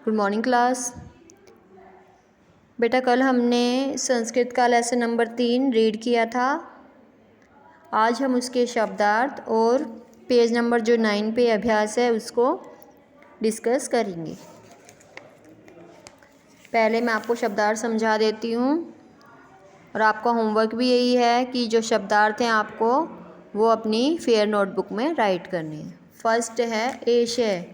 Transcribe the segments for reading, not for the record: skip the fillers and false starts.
Good morning class. बेटा कल हमने संस्कृत का लेसन नंबर 3 रीड किया था। आज हम उसके शब्दार्थ और पेज नंबर जो 9 पे अभ्यास है उसको डिस्कस करेंगे। पहले मैं आपको शब्दार्थ समझा देती हूँ और आपका होमवर्क भी यही है कि जो शब्दार्थ हैं आपको वो अपनी फेयर नोटबुक में राइट करने हैं। फर्स्ट है एशय।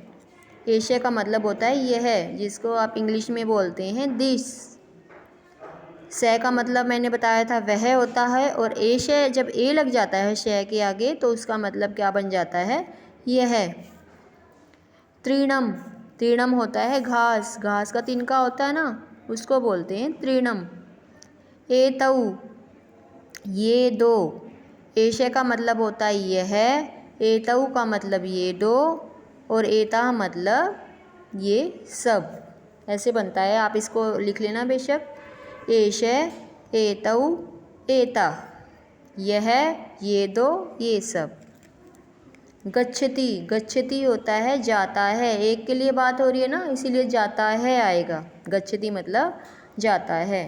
एशय का मतलब होता है यह, जिसको आप इंग्लिश में बोलते हैं दिस। स का मतलब मैंने बताया था वह होता है, और एशय जब ए लग जाता है शय के आगे तो उसका मतलब क्या बन जाता है, यह। तृणम। तृणम होता है घास। घास का तिनका होता है ना, उसको बोलते हैं तृणम। एतऊ, ये दो। एशय का मतलब होता है यह, एतऊ का मतलब ये दो, और एता मतलब ये सब। ऐसे बनता है, आप इसको लिख लेना बेशक। एशय, एतऊ, एता, यह, ये दो, ये सब। गच्छति। गच्छति होता है जाता है। एक के लिए बात हो रही है ना, इसीलिए जाता है आएगा। गच्छति मतलब जाता है।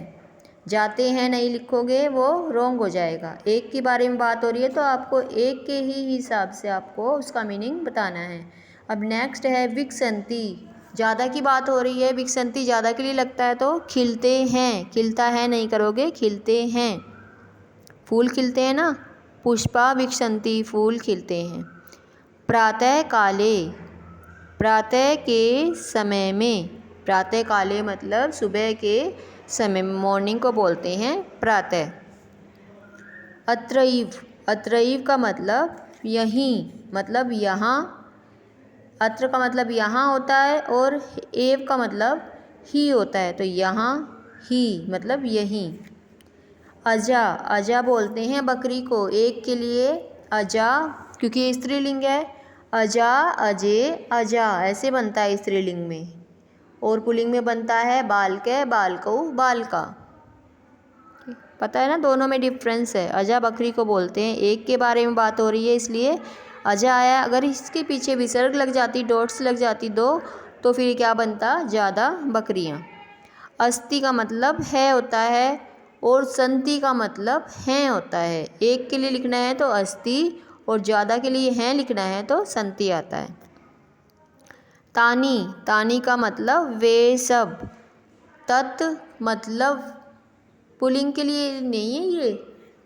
जाते हैं नहीं लिखोगे वो रॉन्ग हो जाएगा। एक के बारे में बात हो रही है तो आपको एक के ही हिसाब से आपको उसका मीनिंग बताना है। अब नेक्स्ट है विकसंती। ज़्यादा की बात हो रही है, विकसंती ज़्यादा के लिए लगता है तो खिलते हैं। खिलता है नहीं करोगे, खिलते हैं। फूल खिलते हैं ना, पुष्पा विकसंती, फूल खिलते हैं। प्रातः काले। प्रातः के समय में। प्रातः काले मतलब सुबह के समय, मॉर्निंग को बोलते हैं प्रातः। अत्रैव। अत्रैव का मतलब यहीं, मतलब यहाँ। अत्र का मतलब यहाँ होता है और एव का मतलब ही होता है, तो यहाँ ही मतलब यहीं। अजा। अजा बोलते हैं बकरी को। एक के लिए अजा, क्योंकि ये स्त्रीलिंग है। अजा, अजे, अजा ऐसे बनता है स्त्रीलिंग में, और पुल्लिंग में बनता है बालकै, बालकौ, बालका। पता है ना, दोनों में डिफरेंस है। अजा बकरी को बोलते हैं, एक के बारे में बात हो रही है इसलिए अजा आया। अगर इसके पीछे विसर्ग लग जाती, डॉट्स लग जाती दो, तो फिर क्या बनता, ज़्यादा बकरियाँ। अस्ति का मतलब है होता है, और संति का मतलब हैं होता है। एक के लिए लिखना है तो अस्ति, और ज़्यादा के लिए हैं लिखना है तो संति आता है। तानी। तानी का मतलब वे सब। तत् मतलब पुल्लिंग के लिए नहीं है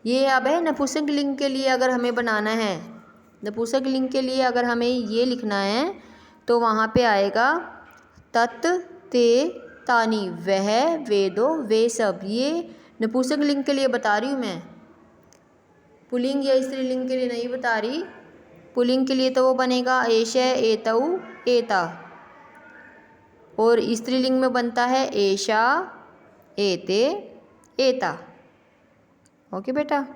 ये अब है नपुंसक लिंग के लिए। अगर हमें बनाना है नपुंसक लिंग के लिए, अगर हमें ये लिखना है तो वहाँ पे आएगा तत्, ते, तानी, वह, वे दो, वे सब। ये नपुंसक लिंग के लिए बता रही हूँ मैं, पुल्लिंग या स्त्रीलिंग के लिए नहीं बता रही। पुल्लिंग के लिए तो वो बनेगा एशय, एतऊ, एता, और स्त्रीलिंग में बनता है एशा, एते, एता। ओके बेटा।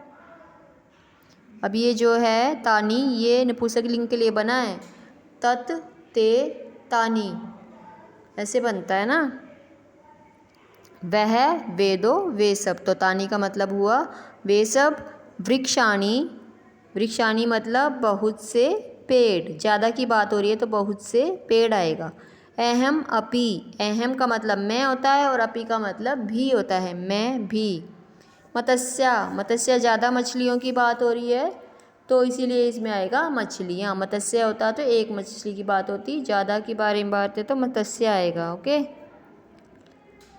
अब ये जो है तानी, ये नपुंसक लिंग के लिए बना है। तत्, ते, तानी ऐसे बनता है ना। वह, वे दो, वे सब, तो तानी का मतलब हुआ वे सब। वृक्षाणी। वृक्षाणी मतलब बहुत से पेड़। ज़्यादा की बात हो रही है तो बहुत से पेड़ आएगा। अहम, अपि। अहम का मतलब मैं होता है, और अपि का मतलब भी होता है, मैं भी। मत्स्य। मत्स्य ज़्यादा मछलियों की बात हो रही है तो इसीलिए इसमें आएगा मछलियाँ। मत्स्य होता तो एक मछली की बात होती, ज़्यादा के बारे में बात है तो मत्स्य आएगा। ओके।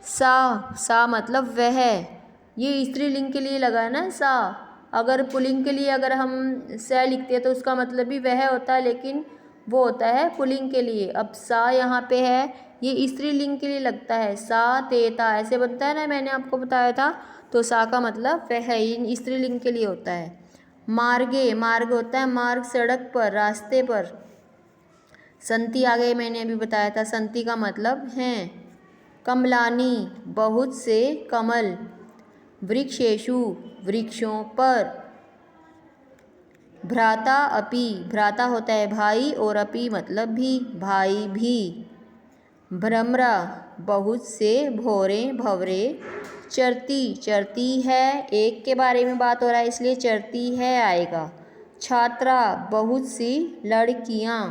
सा। सा मतलब वह। ये स्त्रीलिंग के लिए लगा है ना सा। अगर पुल्लिंग के लिए अगर हम स लिखते हैं तो उसका मतलब भी वह होता है, लेकिन वो होता है पुल्लिंग के लिए। अब सा यहाँ पे है, ये स्त्रीलिंग के लिए लगता है। सा, तेता ऐसे बनता है ना, मैंने आपको बताया था। तो सा का मतलब वह, इन स्त्रीलिंग के लिए होता है। मार्गे। मार्ग होता है मार्ग, सड़क पर, रास्ते पर। संति आ गए, मैंने अभी बताया था, संति का मतलब हैं। कमलानी बहुत से कमल। वृक्षेषु वृक्षों पर। भ्राता, अपि। भ्राता होता है भाई, और अपि मतलब भी, भाई भी। भ्रमरा बहुत से भौरे, भंवरे। चरती। चरती है, एक के बारे में बात हो रहा है इसलिए चरती है आएगा। छात्रा बहुत सी लड़कियाँ,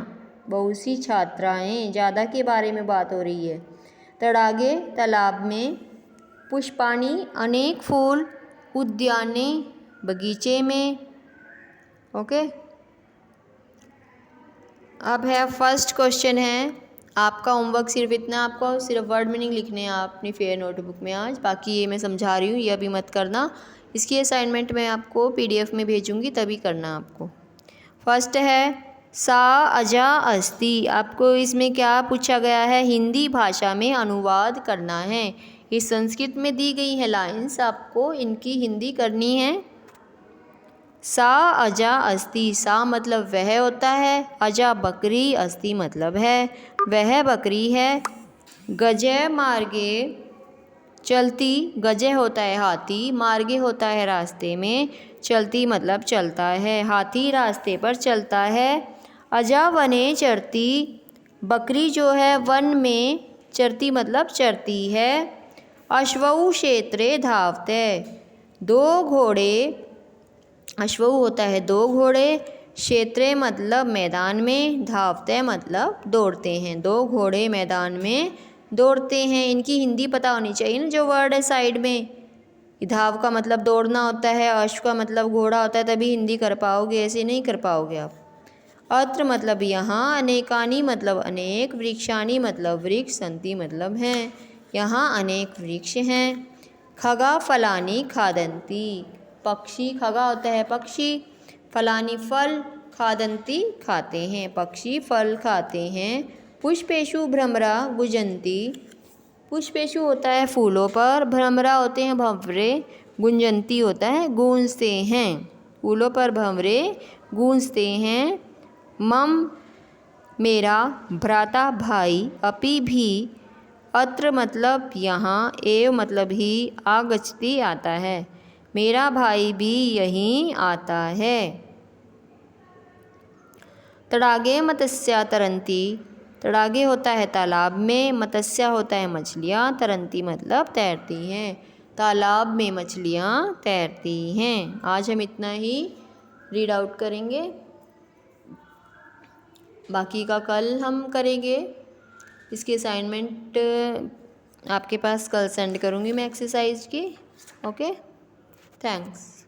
बहुत सी छात्राएँ, ज़्यादा के बारे में बात हो रही है। तड़ागे तालाब में, पुष्पाणि अनेक फूल, उद्याने बगीचे में। ओके, अब है फर्स्ट क्वेश्चन है आपका होमवर्क सिर्फ इतना, आपको सिर्फ वर्ड मीनिंग लिखने हैं आप अपनी फेयर नोटबुक में आज, बाकी ये मैं समझा रही हूँ ये अभी मत करना। इसकी असाइनमेंट मैं आपको PDF में भेजूँगी तभी करना आपको। फर्स्ट है सा अजा अस्ति, आपको इसमें क्या पूछा गया है, हिंदी भाषा में अनुवाद करना है। ये संस्कृत में दी गई है लाइन्स, आपको इनकी हिंदी करनी है। सा अजा अस्ति, सा मतलब वह होता है, अजा बकरी, अस्ति मतलब है, वह बकरी है। गजय मार्गे चलती, गजय होता है हाथी, मार्गे होता है रास्ते में, चलती मतलब चलता है, हाथी रास्ते पर चलता है। अजा वने चरती, बकरी जो है वन में चरती मतलब चरती है। अश्वऊ क्षेत्रे धावते, दो घोड़े, अश्वऊ होता है दो घोड़े, क्षेत्रे मतलब मैदान में, धावते मतलब दौड़ते हैं, दो घोड़े मैदान में दौड़ते हैं। इनकी हिंदी पता होनी चाहिए ना, जो वर्ड है साइड में। धाव का मतलब दौड़ना होता है, अश्व का मतलब घोड़ा होता है, तभी हिंदी कर पाओगे, ऐसे नहीं कर पाओगे आप। अत्र मतलब यहाँ, अनेकानी मतलब अनेक, वृक्षानी मतलब वृक्ष, संति मतलब हैं, यहाँ अनेक वृक्ष हैं। खगा फलानी खादंती, पक्षी, खगा होता है पक्षी, फलानी फल, खादंती खाते हैं, पक्षी फल खाते हैं। पुष्पेषु भ्रमरा गुंजन्ति, पुष्पेषु होता है फूलों पर, भ्रमरा होते हैं भंवरे, गुंजन्ति होता है गूंजते हैं, फूलों पर भंवरे गूंजते हैं। मम मेरा, भ्राता भाई, अपि भी, अत्र मतलब यहाँ, एव मतलब ही, आगच्छति आता है, मेरा भाई भी यहीं आता है। तड़ागे मत्स्या तरंती, तड़ागे होता है तालाब में, मत्स्या होता है मछलियाँ, तरंती मतलब तैरती हैं, तालाब में मछलियाँ तैरती हैं। आज हम इतना ही रीड आउट करेंगे, बाकी का कल हम करेंगे। इसकी असाइनमेंट आपके पास कल सेंड करूँगी मैं एक्सरसाइज की। Okay, thanks.